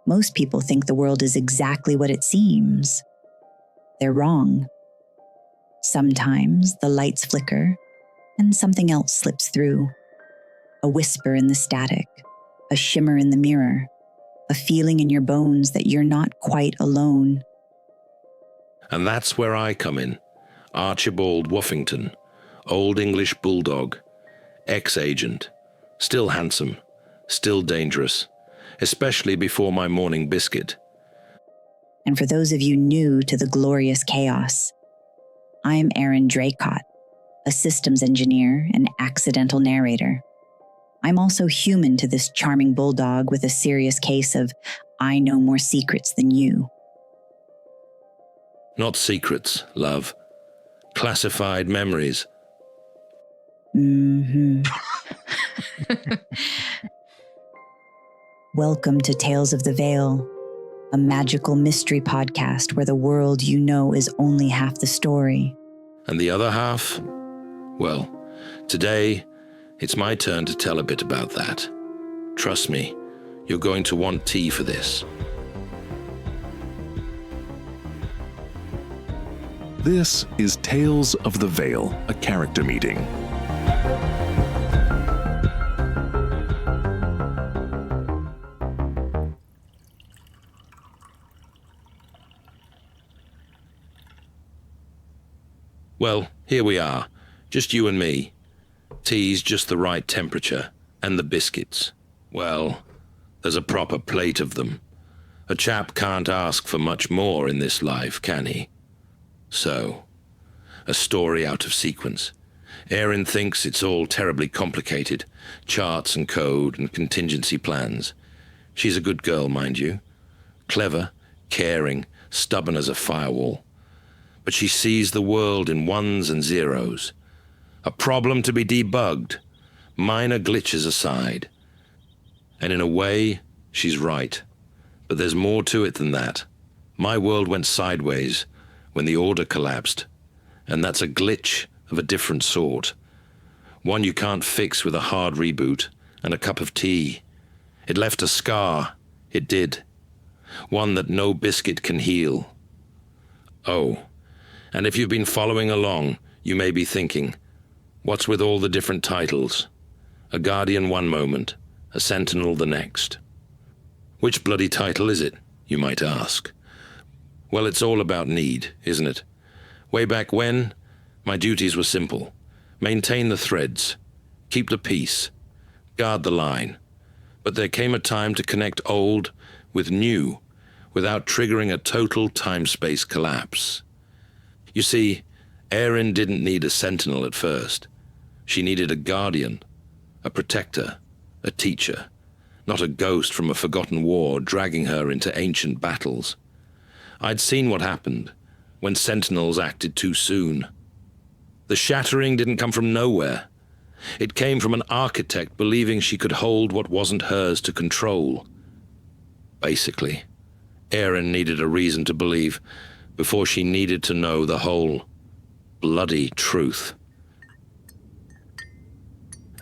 Most people think the world is exactly what it seems. They're wrong. Sometimes the lights flicker and something else slips through. A whisper in the static, a shimmer in the mirror, a feeling in your bones that you're not quite alone. And that's where I come in. Archibald Woofington, old English Bulldog, ex-agent, still handsome, still dangerous, especially before my morning biscuit. And for those of you new to the glorious chaos, I am Aerin Draycott, a systems engineer and accidental narrator. I'm also human to this charming bulldog with a serious case of I know more secrets than you. Not secrets, love. Classified memories. Welcome to Tales of the Veil, a magical mystery podcast where the world you know is only half the story. And the other half? Well, today, it's my turn to tell a bit about that. Trust me, you're going to want tea for this. This is Tales of the Veil, a character meeting. Well, here we are, just you and me. Tea's just the right temperature, and the biscuits. Well, there's a proper plate of them. A chap can't ask for much more in this life, can he? So, a story out of sequence. Aerin thinks it's all terribly complicated, charts and code and contingency plans. She's a good girl, mind you. Clever, caring, stubborn as a firewall. But she sees the world in ones and zeros. A problem to be debugged, minor glitches aside. And in a way, she's right. But there's more to it than that. My world went sideways when the order collapsed, and that's a glitch of a different sort. One you can't fix with a hard reboot and a cup of tea. It left a scar, it did. One that no biscuit can heal. Oh, and if you've been following along, you may be thinking, what's with all the different titles? A guardian one moment, a sentinel the next. Which bloody title is it, you might ask? Well, it's all about need, isn't it? Way back when, my duties were simple. Maintain the threads, keep the peace, guard the line. But there came a time to connect old with new, without triggering a total time-space collapse. You see, Aerin didn't need a sentinel at first. She needed a guardian, a protector, a teacher, not a ghost from a forgotten war dragging her into ancient battles. I'd seen what happened when sentinels acted too soon. The shattering didn't come from nowhere. It came from an architect believing she could hold what wasn't hers to control. Basically, Aerin needed a reason to believe before she needed to know the whole bloody truth.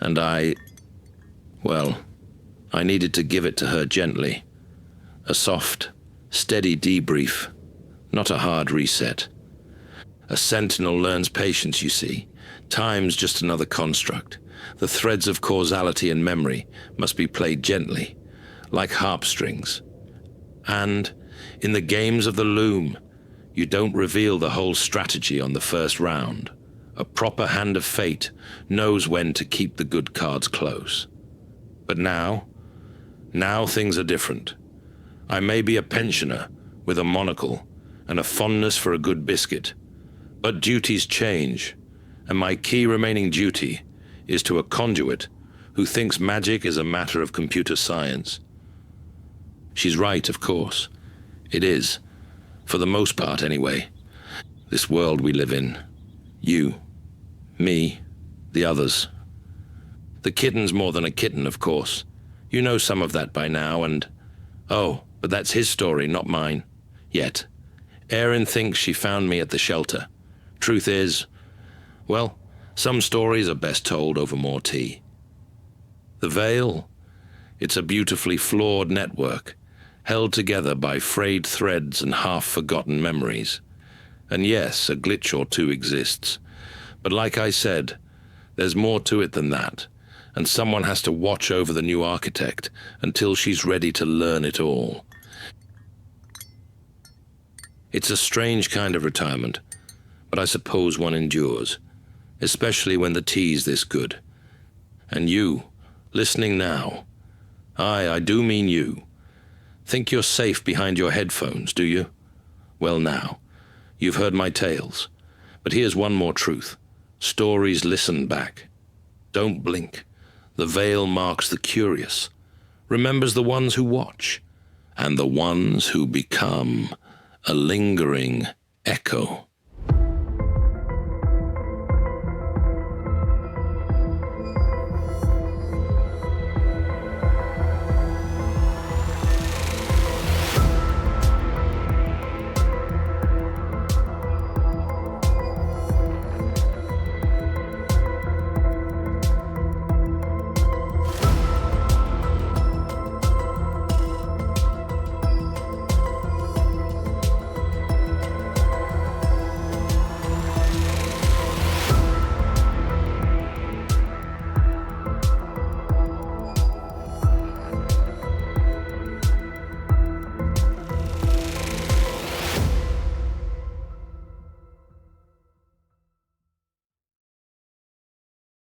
And I needed to give it to her gently. A soft, steady debrief, not a hard reset. A sentinel learns patience, you see. Time's just another construct. The threads of causality and memory must be played gently, like harp strings. And in the games of the loom, you don't reveal the whole strategy on the first round. A proper hand of fate knows when to keep the good cards close. But now things are different. I may be a pensioner with a monocle and a fondness for a good biscuit, but duties change, and my key remaining duty is to a conduit who thinks magic is a matter of computer science. She's right, of course. It is. For the most part, anyway. This world we live in. You, me, the others. The kitten's more than a kitten, of course. You know some of that by now, and... Oh, but that's his story, not mine. Yet. Aerin thinks she found me at the shelter. Truth is, well, some stories are best told over more tea. The Veil, it's a beautifully flawed network, held together by frayed threads and half-forgotten memories. And yes, a glitch or two exists. But like I said, there's more to it than that, and someone has to watch over the new architect until she's ready to learn it all. It's a strange kind of retirement, but I suppose one endures, especially when the tea's this good. And you, listening now, I do mean you, think you're safe behind your headphones, do you? Well now, you've heard my tales, but here's one more truth. Stories listen back. Don't blink. The veil marks the curious, remembers the ones who watch, and the ones who become a lingering echo.